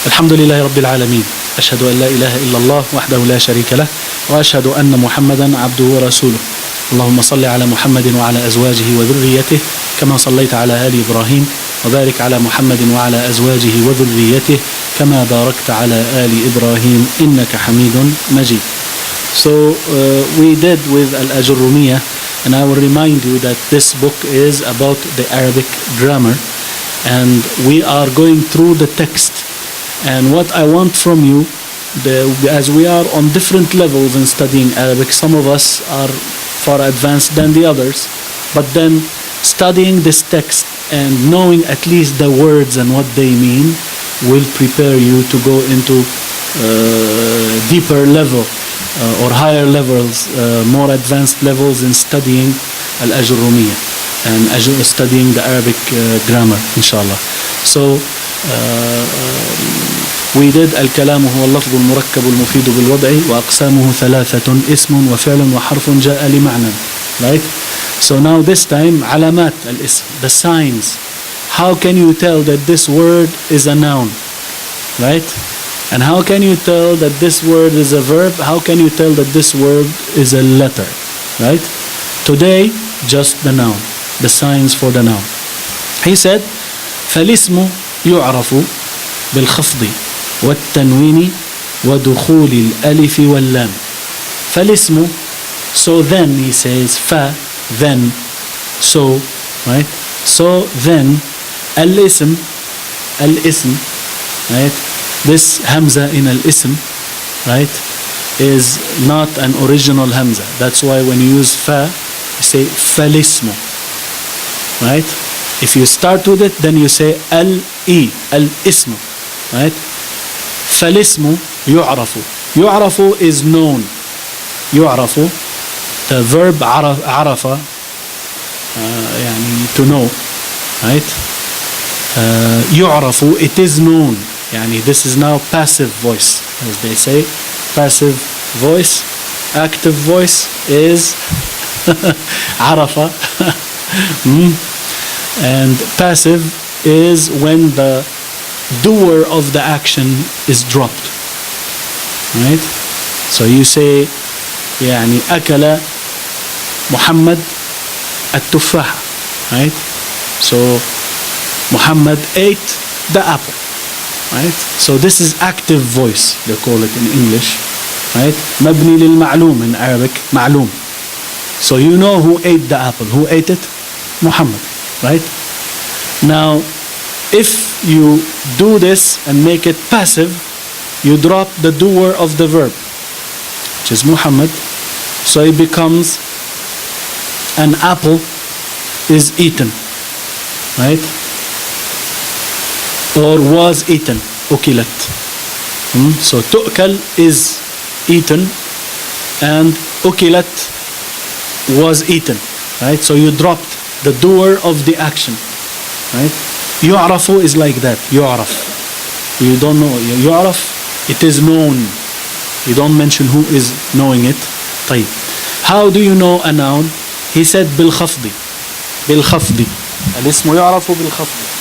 الحمد لله رب العالمين، أشهد أن لا إله إلا الله وحده لا شريك له، وأشهد أن محمدا عبده ورسوله. اللهم صل على محمد وعلى أزواجه وذريته كما صليت على آل إبراهيم، وبارك على محمد وعلى أزواجه وذريته كما باركت على آل إبراهيم إنك حميد مجيد. So we did with Ajrumiyyah, and I will remind you that this book is about the Arabic grammar, and we are going through the text. And what I want from you, as we are on different levels in studying Arabic, some of us are far advanced than the others, but then studying this text and knowing at least the words and what they mean will prepare you to go into deeper level or higher levels, more advanced levels in studying al-Ajrumiyyah and studying the Arabic grammar, inshallah. So we did الكلام هو اللفظ المركب المفيد بالوضع وأقسامه ثلاثة اسم وفعل وحرف جاء لمعنى. Right? So now this time علامات الاسم, the signs. How can you tell that this word is a noun? Right? And how can you tell that this word is a verb? How can you tell that this word is a letter? Right? Today, just the noun, the signs for the noun. He said, فالاسم يعرف بالخفض والتنوين ودخول الألف واللام. فالاسم, so then he says, then, so, right? So then, الاسم, right? This hamza in al-ism, right, is not an original hamza. That's why when you use fa, you say falismu, right? If you start with it, then you say al-ismu, right? Falismu yu'rafu. Yu'rafu is known. Yu'rafu, the verb عرف, يعني to know, right? يعرف, it is known. Yani this is now passive voice, as they say. Passive voice, active voice is عرفة. And passive is when the doer of the action is dropped. Right? So you say يعني أكل محمد التفاحة. Right? So Muhammad ate the apple. Right? So this is active voice, they call it in English. Right? مبني للمعلوم in Arabic, معلوم. So you know who ate the apple. Who ate it? Muhammad. Right? Now, if you do this and make it passive, you drop the doer of the verb, which is Muhammad. So it becomes an apple is eaten. Right? Or was eaten, أكلت. So تؤكل is eaten and أكلت was eaten. Right? So you dropped the doer of the action. Right? يعرف is like that. يعرف. You don't know. يعرف, it is known. You don't mention who is knowing it. طيب. How do you know a noun? He said بالخفض. بالخفض. الاسم يعرف بالخفض.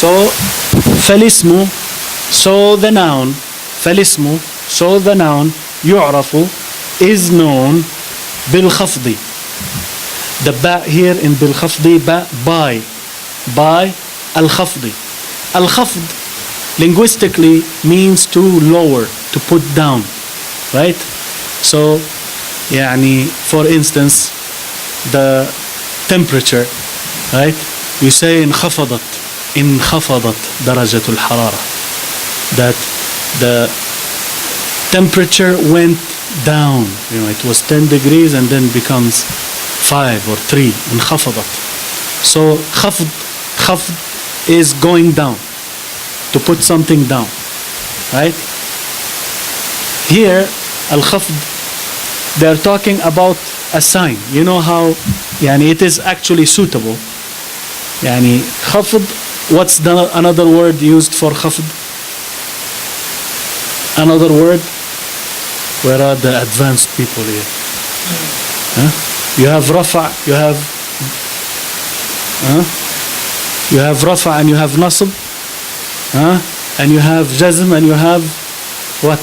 So, فالاسم, so the noun, فالاسم, so the noun, يعرف, is known, بالخفض. The ba here in بالخفض, by الخفض. الخفض, linguistically, means to lower, to put down, right? So, يعني, for instance, the temperature, right? You say انخفضت درجة الحرارة, that the temperature went down. It was 10 degrees and then becomes 5 or 3. انخفضت. So خفض is going down, to put something down, right? Here الخفض, they're talking about a sign. You know how it is actually suitable. خفض, what's another word used for خفض? Another word? Where are the advanced people here? You have rafa, you have rafa and you have nasb, and you have jazm and you have what?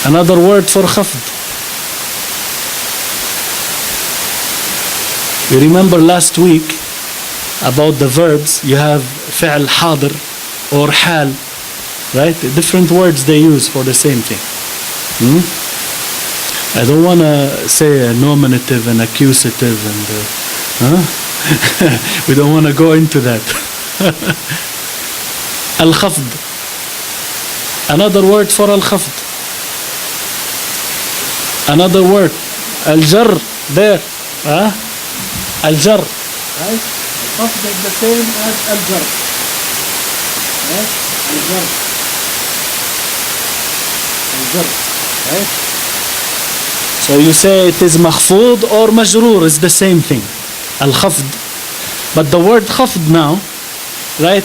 Another word for khafd. You remember last week about the verbs, you have fi'l hadir or hal, right? Different words they use for the same thing. I don't want to say a nominative and accusative and we don't want to go into that. Al-khafd. Another word for al-khafd. Another word. Al-jar. There. Al-jar. Right? Al-khafd is the same as al-jar. Right? Al-jar. Al-jar. Right? So you say it is makhfood or majroor, is the same thing. Al-khafd. But the word khafd now, right,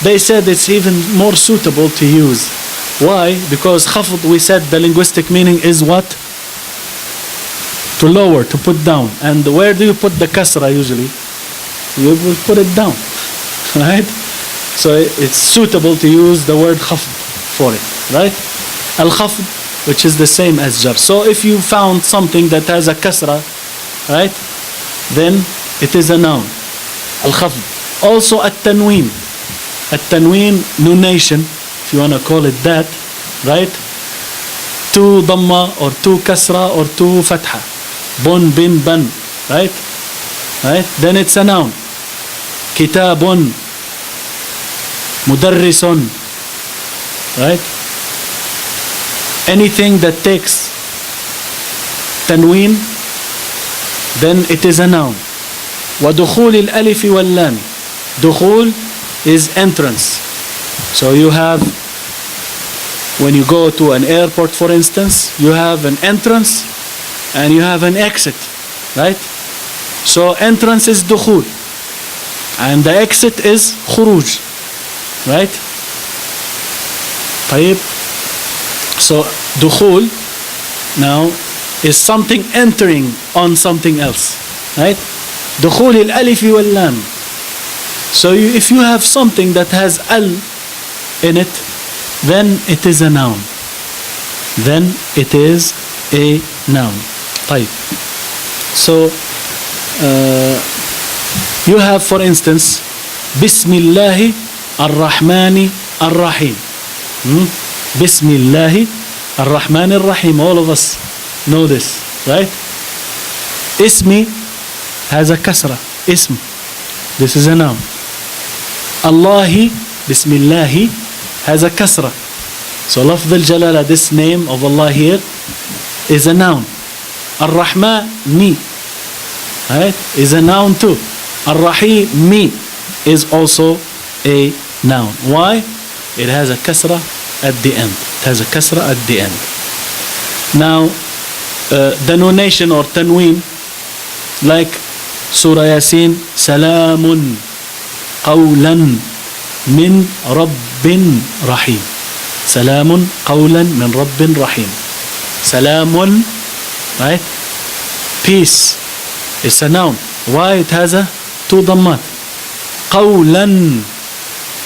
they said it's even more suitable to use. Why? Because khafd, we said the linguistic meaning is what? To lower, to put down. And where do you put the kasra usually? You will put it down. Right? So it's suitable to use the word khafd for it. Right? Al-khafd, which is the same as jar. So if you found something that has a kasra, right, then it is a noun. Al-khafd. Also at-tanween. At-tanween, nunation, if you want to call it that, right? 2 dhamma or 2 kasra or 2 fatha. Bun, bin, ban, right? Right? Then it's a noun. Kitabun, mudarrisun, right? Anything that takes tanween, then it is a noun. وَدُخُولِ الْأَلِفِ وَاللَّامِ. Dukhul is entrance. So you have, when you go to an airport, for instance, you have an entrance and you have an exit, right? So entrance is dukhul and the exit is khuruj, right? طيب. So dukhul now is something entering on something else, right? Dukhul al-alif wal-lam. So if you have something that has al in it, then it is a noun. Then it is a noun. طيب. So you have, for instance, Bismillahi ar-Rahmani ar-Rahim. Bismillahi ar-Rahmani ar-Rahim. All of us know this, right? Ismi has a kasra. Ism. This is a noun. Allahi, Bismillahi, has a kasra. So lafz al-jalala, this name of Allah here, is a noun. Ar-Rahmani, right, is a noun too. Ar-Rahimi is also a noun. Why? It has a kasra at the end. It has a kasra at the end. Now, the nunation or tanween, like Surah Yasin, Salamun qawlan min Rabbin Rahim. Salamun qawlan min Rabbin Rahim. Salamun, right? Peace. It's a noun. Why? It has a 2 dhammat. Qawlan,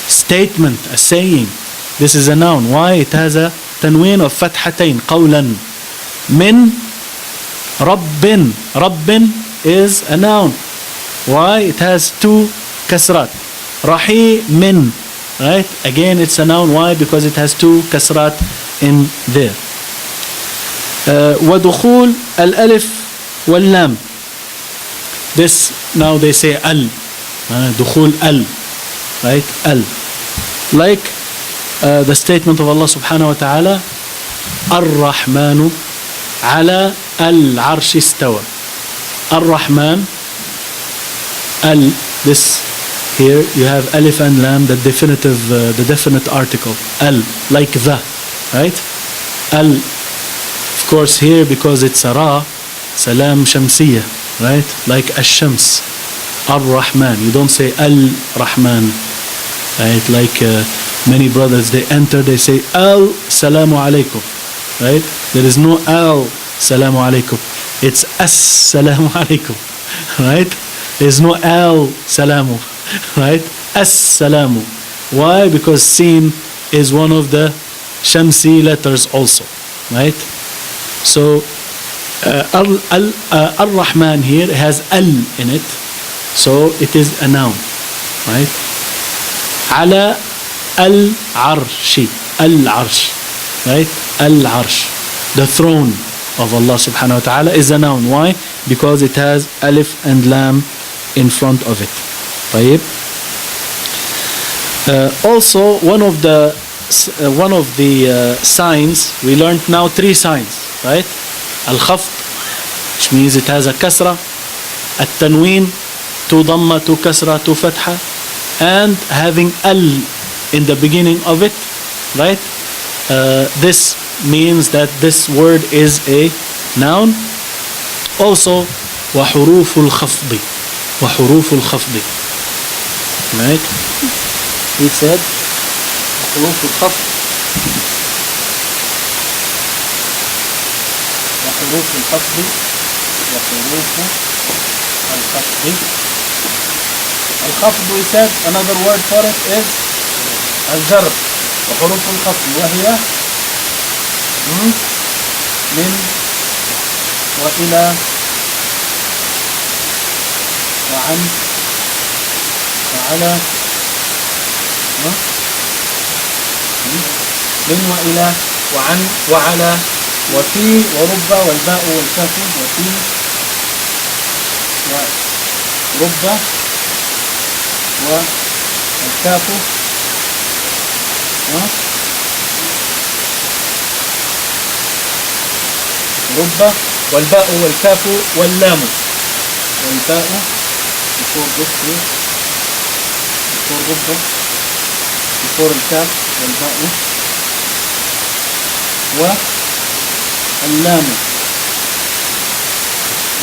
statement, a saying. This is a noun. Why? It has a tanween of fathatain. Qawlan. Min Rabbin. Rabbin is a noun. Why? It has 2 kasrat. Rahimin, right? Again, it's a noun. Why? Because it has 2 kasrat in there. وَدُخُولِ الْأَلِفِ وَاللَّامِ. This, now they say al. Dukhul al, right? Al. Like the statement of Allah subhanahu wa ta'ala, Ar-Rahmanu ala al-Arshi istawa. Ar-Rahman, this here you have alif and lam, the definite article, al, like the, right? Al, of course here because it's a ra, salam shamsiyah, right? Like ash-shams. Ar-Rahman, you don't say al-Rahman, right? Like many brothers, they enter, they say al-salamu alaykum, right? There is no al-salamu alaykum, it's as-salamu alaykum, right? There is no al-salamu, right? As-salamu. Why? Because sin is one of the shamsi letters also, right? So Ar-Rahman here has al in it, so it is a noun, right? Ala al-Arshi, al-Arsh, right? Al-Arsh, the throne of Allah subhanahu wa ta'ala is a noun. Why? Because it has alif and lam in front of it. طيب. Also one of the signs, we learned now 3 signs, right? Al-Khafd, which means it has a kasra, At-Tanween, 2 dhamma, 2 kasra, 2 fatha, and having al in the beginning of it, right? This means that this word is a noun. Also وحروف الخفض, وحروف الخفض, right? He said وحروف الخفض, وحروف الخفض, وحروف الخفض. الخفض, we said another word for it is الجر. وحروف الخفض وهي من وإلى وعن وعلى من وإلى وعن وعلى وفي ورب والباء والكاف وفي ورب والكاف رب والباء والكاف واللام. والباء before this here, before رب, before الكاف والباء واللام.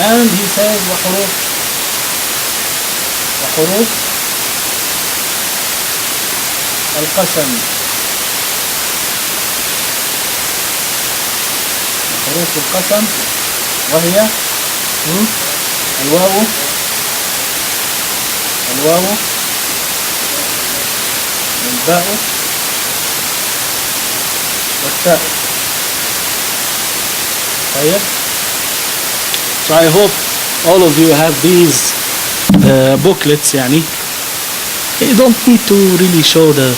And he says وحروف القسم. حروف القسم وهي الواو والباء والتاء. طيب. So I hope all of you have these booklets. يعني you don't need to really show the,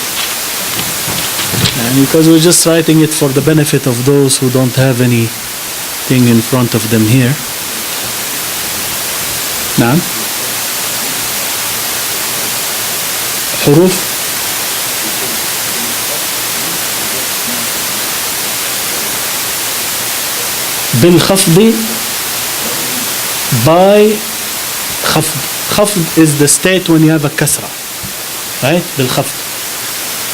because we're just writing it for the benefit of those who don't have anything in front of them here. نعم. حروف بالخفض, by خفض. خفض is the state when you have a kasra, right? بالخفض.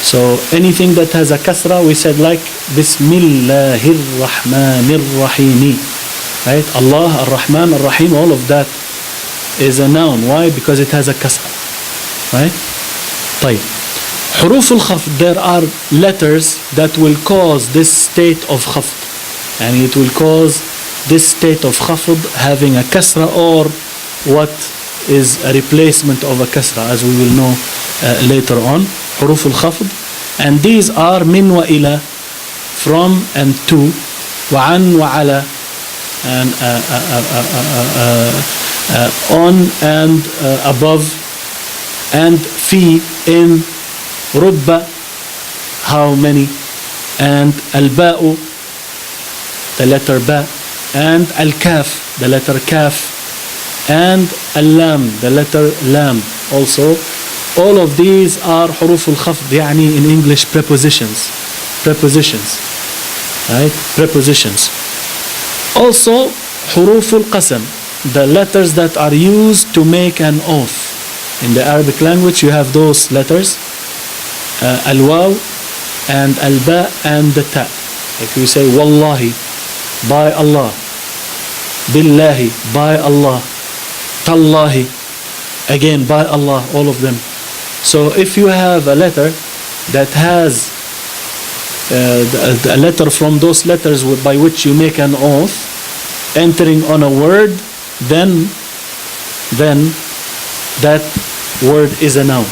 So anything that has a kasra, we said like Bismillahir Rahmanir Rahim, right? Allah, Ar-Rahman, Ar-Rahim, all of that is a noun. Why? Because it has a kasra, right? طيب. حروف الخفض, there are letters that will cause this state of khafd, and it will cause this state of khafd having a kasra or what is a replacement of a kasra, as we will know later on. حروف الخفض, and these are من وإلى, from and to, وعن وعلى, and on and above, and في, in, رب, how many, and الباء, the letter ba, and الكاف, the letter kaf, and اللام, the letter lam also. All of these are حروف الخفض, يعني in English prepositions. Prepositions. Right? Prepositions. Also حروف القسم, the letters that are used to make an oath. In the Arabic language you have those letters, al-waw and al-ba and the ta. If you say wallahi, by Allah, billahi, by Allah, tallahi, again by Allah, all of them. So if you have a letter that has a letter from those letters by which you make an oath entering on a word, then that word is a noun,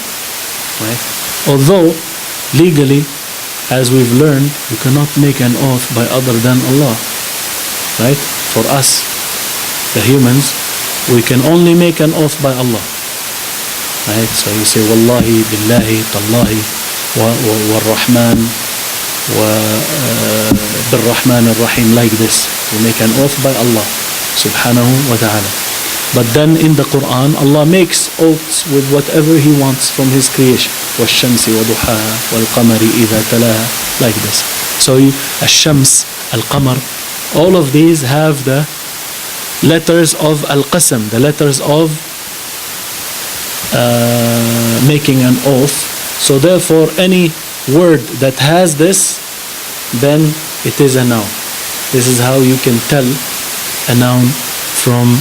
right? Although legally, as we've learned, you cannot make an oath by other than Allah, right? For us, the humans, we can only make an oath by Allah, right? So you say wallahi, billahi, tallahi, wa-rahman, bil-rahman al-rahim, like this. We make an oath by Allah subhanahu wa ta'ala. But then in the Quran, Allah makes oaths with whatever He wants from His creation. وَالشَّمْسِ وَضُحَاهَا وَالْقَمَرِ إِذَا تَلَاهَا, like this. So الشمس, al-qamar, all of these have the letters of al-qasam, the letters of making an oath. So therefore any word that has this, then it is a noun. This is how you can tell a noun from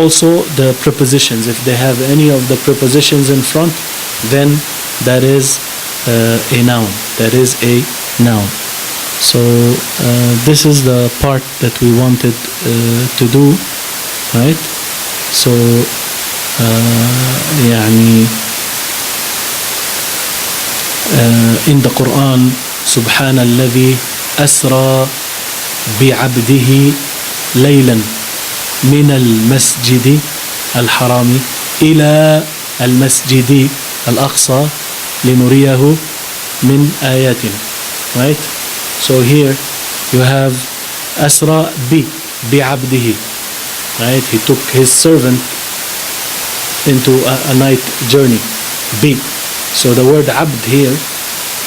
also the prepositions. If they have any of the prepositions in front, then that is a noun. That is a noun. So this is the part that we wanted to do, right? So يعني in the Quran, سبحان الذي أسرى بعبده ليلا من المسجد الحرام إلى المسجد الأقصى لنريه من آياتنا, right? So here you have أسرى بعبده, right? He took his servant into a night journey. So the word abd here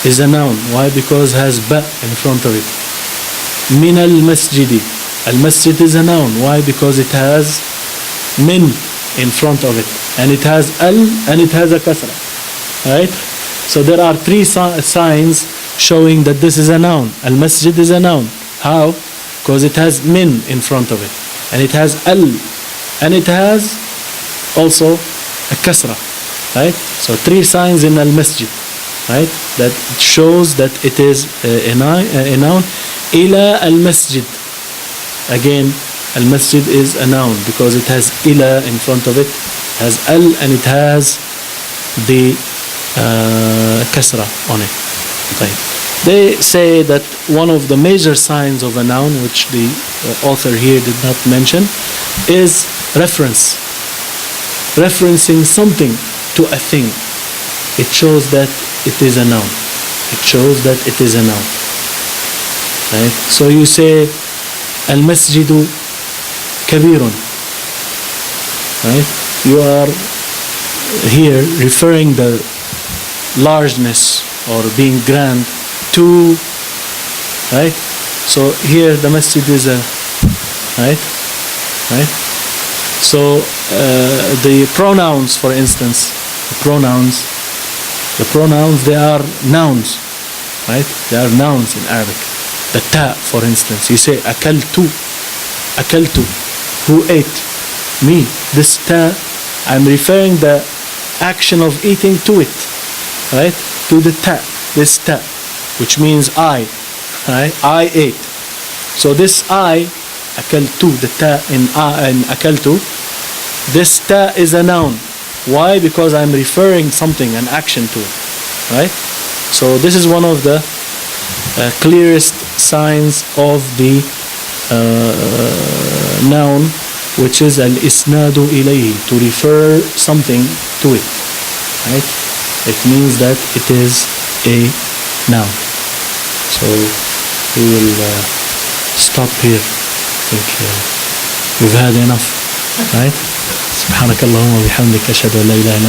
is a noun. Why? Because it has ba in front of it. Min al-masjidi. Al-masjid is a noun. Why? Because it has min in front of it. And it has al and it has a kasra. Right? So there are three signs showing that this is a noun. Al-masjid is a noun. How? Because it has min in front of it. And it has al. And it has also a kasra. Right? So three signs in al-masjid. Right? That shows that it is a noun. Ila al-masjid. Again, al-masjid is a noun because it has ila in front of it, has al, and it has the kasra on it. Right. They say that one of the major signs of a noun, which the author here did not mention, is reference. Referencing something to a thing. It shows that it is a noun. It shows that it is a noun. Right? So you say al-masjidu kabirun. Right? You are here referring the largeness or being grand to, right? So here the masjid is a, right? Right? So the pronouns, for instance, the pronouns, they are nouns, right? They are nouns in Arabic. The ta, for instance, you say akaltu, who ate? Me. This ta, I'm referring the action of eating to it, right? To the ta, this ta, which means I, right? I ate. So this I, akaltu, the ta in akaltu, this ta is a noun. Why? Because I'm referring something, an action to it, right? So this is one of the clearest signs of the noun, which is al-isnadu ilayhi, to refer something to it, right? It means that it is a noun. So we will stop here. I think we've had enough, right? سبحانك اللهم وبحمدك أشهد أن لا إله إلا أنت